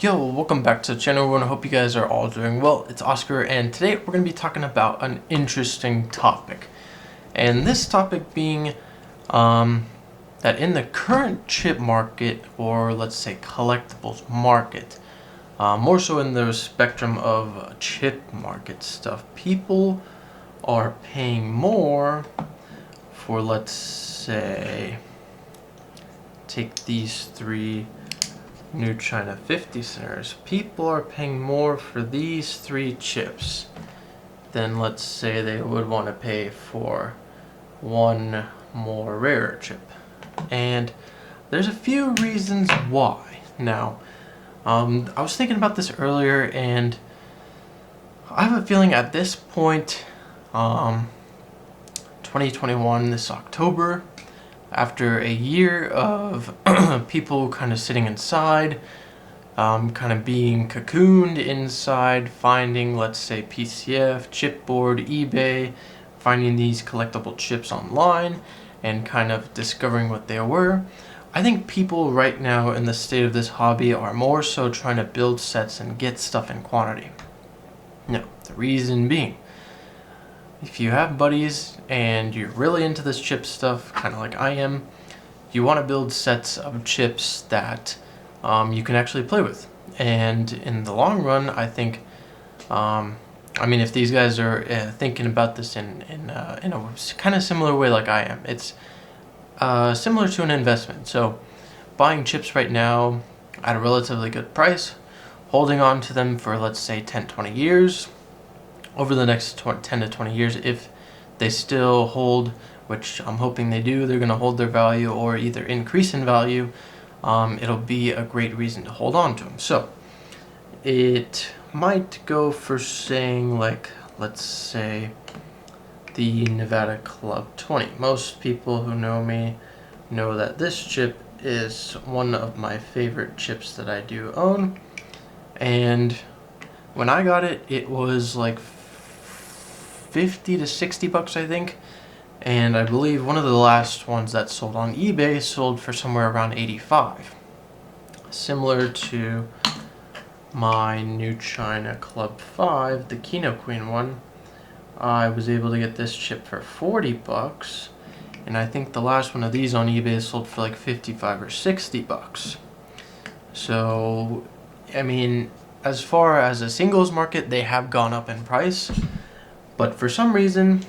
Yo, welcome back to the channel everyone. I hope you guys are all doing well. It's Oscar and today we're going to be talking about an interesting topic. And this topic being that in the current chip market, or let's say collectibles market, more so in the spectrum of chip market stuff, people are paying more for, let's say, take these three New China 50 centers. People are paying more for these three chips than, let's say, they would want to pay for one more rarer chip. And there's a few reasons why. Now, I was thinking about this earlier, and I have a feeling at this point, 2021, this October, after a year of people kind of sitting inside, kind of being cocooned inside, finding, let's say, PCF, chipboard, eBay, finding these collectible chips online, and kind of discovering what they were, I think people right now in the state of this hobby are more so trying to build sets and get stuff in quantity. Now, the reason being, if you have buddies and you're really into this chip stuff, kind of like I am, you want to build sets of chips that you can actually play with. And in the long run, I think, if these guys are thinking about this in a kind of similar way like I am, it's similar to an investment. So buying chips right now at a relatively good price, holding on to them for, let's say, 10-20 years, over the next 10 to 20 years, if they still hold, which I'm hoping they do, they're going to hold their value or either increase in value, it'll be a great reason to hold on to them. So it might go for saying, like, let's say the Nevada Club 20. Most people who know me know that this chip is one of my favorite chips that I do own. And when I got it, it was like 50 to 60 bucks, I think. And I believe one of the last ones that sold on eBay sold for somewhere around 85. Similar to my New China Club 5, the Kino Queen one, I was able to get this chip for 40 bucks. And I think the last one of these on eBay sold for like 55 or 60 bucks. So, as far as a singles market, they have gone up in price. But for some reason,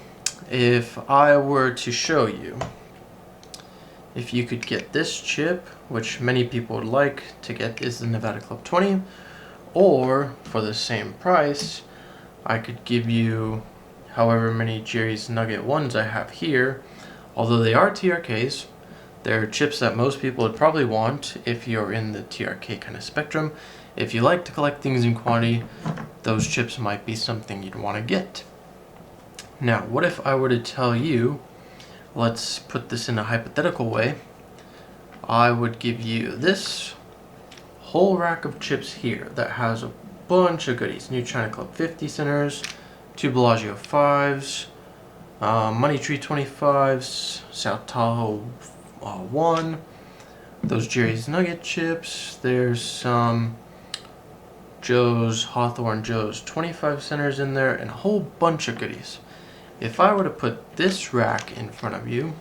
if I were to show you, if you could get this chip, which many people would like to get, is the Nevada Club 20, or for the same price, I could give you however many Jerry's Nugget 1s I have here. Although they are TRKs, they're chips that most people would probably want if you're in the TRK kind of spectrum. If you like to collect things in quantity, those chips might be something you'd want to get. Now, what if I were to tell you, let's put this in a hypothetical way, I would give you this whole rack of chips here that has a bunch of goodies. New China Club 50 centers, two Bellagio 5s, Money Tree 25s, South Tahoe 1, those Jerry's Nugget chips, there's some Hawthorne Joe's 25 centers in there, and a whole bunch of goodies. If I were to put this rack in front of you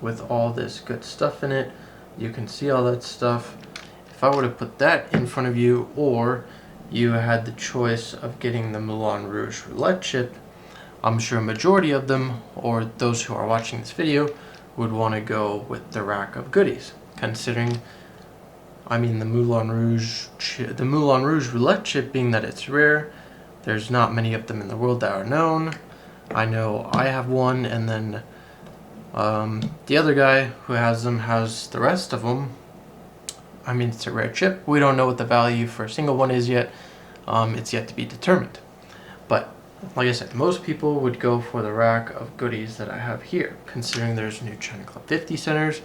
with all this good stuff in it, you can see all that stuff. If I were to put that in front of you, or you had the choice of getting the Moulin Rouge roulette chip, I'm sure a majority of them, or those who are watching this video, would want to go with the rack of goodies, considering, the Moulin Rouge roulette chip, being that it's rare, there's not many of them in the world that are known. I know I have one, and then the other guy who has them has the rest of them. It's a rare chip. We don't know what the value for a single one is yet. It's yet to be determined. But like I said, most people would go for the rack of goodies that I have here, considering there's New China Club 50 centers.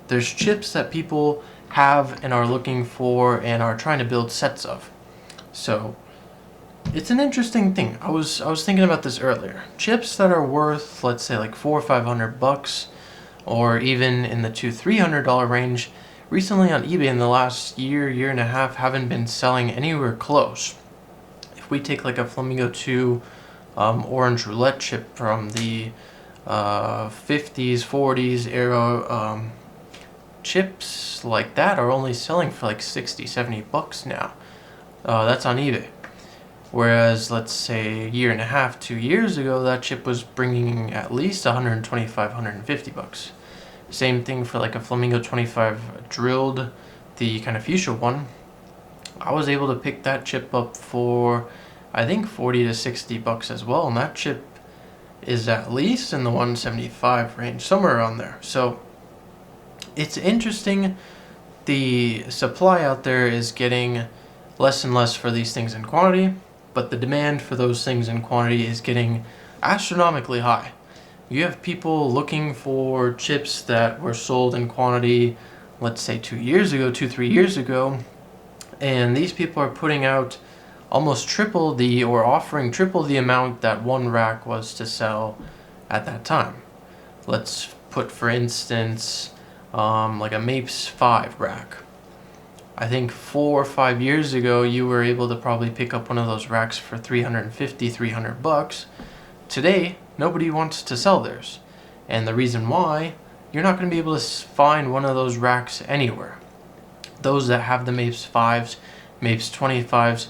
There's chips that people have and are looking for and are trying to build sets of. So it's an interesting thing. I was thinking about this earlier. Chips that are worth, let's say, like $400 or $500, or even in the $200-300 range, recently on eBay in the last year and a half haven't been selling anywhere close. If we take like a Flamingo 2 orange roulette chip from the 50s, 40s era, chips like that are only selling for like 60, 70 bucks now. That's on eBay. Whereas, let's say a year and a half, 2 years ago, that chip was bringing at least 125, 150 bucks. Same thing for like a Flamingo 25 drilled, the kind of fuchsia one. I was able to pick that chip up for, I think, 40 to 60 bucks as well. And that chip is at least in the 175 range, somewhere around there. So it's interesting. The supply out there is getting less and less for these things in quantity, but the demand for those things in quantity is getting astronomically high. You have people looking for chips that were sold in quantity, let's say 2 years ago, 3 years ago, and these people are putting out almost triple or offering triple the amount that one rack was to sell at that time. Let's put, for instance, like a Mapes 5 rack. I think 4 or 5 years ago, you were able to probably pick up one of those racks for 350, 300 bucks. Today, nobody wants to sell theirs. And the reason why, you're not going to be able to find one of those racks anywhere. Those that have the Mapes 5s, Mapes 25s,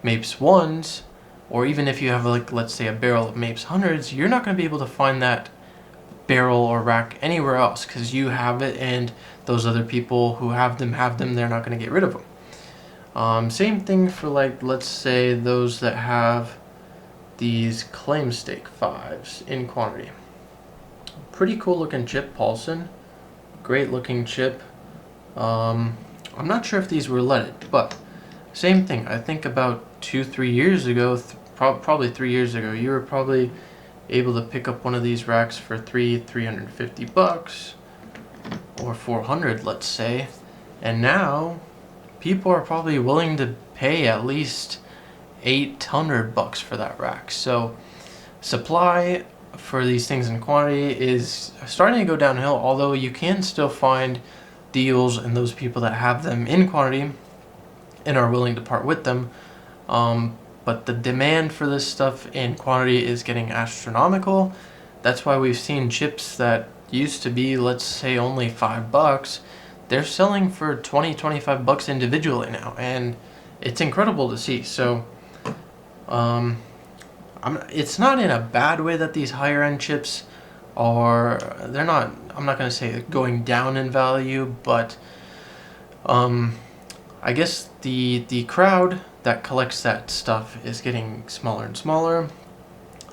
Mapes 1s, or even if you have, like, let's say a barrel of Mapes 100s, you're not going to be able to find that barrel or rack anywhere else because you have it and those other people who have them, they're not going to get rid of them. Same thing for, like, let's say those that have these claim stake 5s in quantity. Pretty cool looking chip, Paulson. Great looking chip. I'm not sure if these were leaded, but same thing. I think about 2-3 years ago, probably 3 years ago, you were probably able to pick up one of these racks for 350 bucks or 400, let's say. And now people are probably willing to pay at least 800 bucks for that rack. So supply for these things in quantity is starting to go downhill, although you can still find deals and those people that have them in quantity and are willing to part with them. But the demand for this stuff in quantity is getting astronomical. That's why we've seen chips that used to be, let's say, only $5. They're selling for 20, 25 bucks individually now, and it's incredible to see. So it's not in a bad way that these higher end chips are, they're not, I'm not going to say going down in value, but I guess the crowd that collects that stuff is getting smaller and smaller.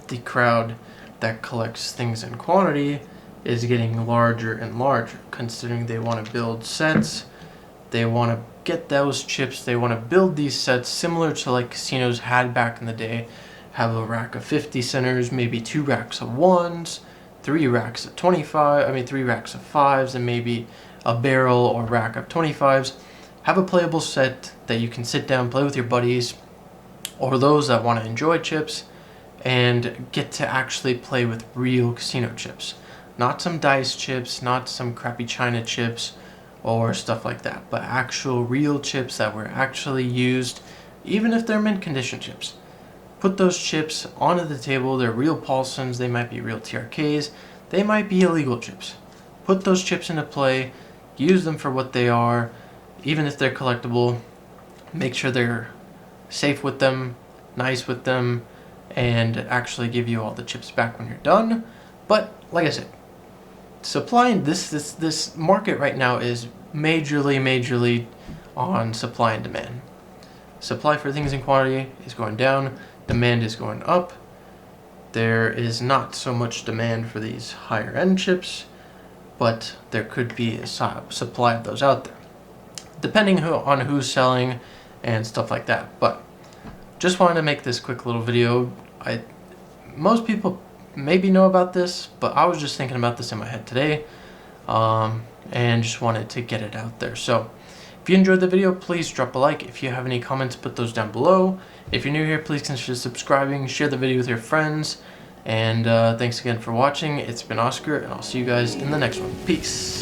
The crowd that collects things in quantity is getting larger and larger, considering they want to build sets, they want to get those chips, they want to build these sets similar to like casinos had back in the day. Have a rack of 50 centers, maybe 2 racks of 1s, 3 racks of 3 racks of 5s, and maybe a barrel or rack of 25s. Have a playable set that you can sit down, play with your buddies, or those that want to enjoy chips, and get to actually play with real casino chips. Not some dice chips, not some crappy China chips, or stuff like that, but actual real chips that were actually used, even if they're mint condition chips. Put those chips onto the table. They're real Paulsons, they might be real TRKs, they might be illegal chips. Put those chips into play, use them for what they are, even if they're collectible. Make sure they're safe with them, nice with them, and actually give you all the chips back when you're done. But like I said, supplying this market right now is majorly on supply and demand. Supply for things in quantity is going down, demand is going up. There is not so much demand for these higher end chips, but there could be a supply of those out there, depending on who's selling and stuff like that. But just wanted to make this quick little video. Most people maybe know about this, but I was just thinking about this in my head today, and just wanted to get it out there. So if you enjoyed the video, please drop a like. If you have any comments, put those down below. If you're new here, please consider subscribing, share the video with your friends, and thanks again for watching. It's been Oscar, and I'll see you guys in the next one. Peace.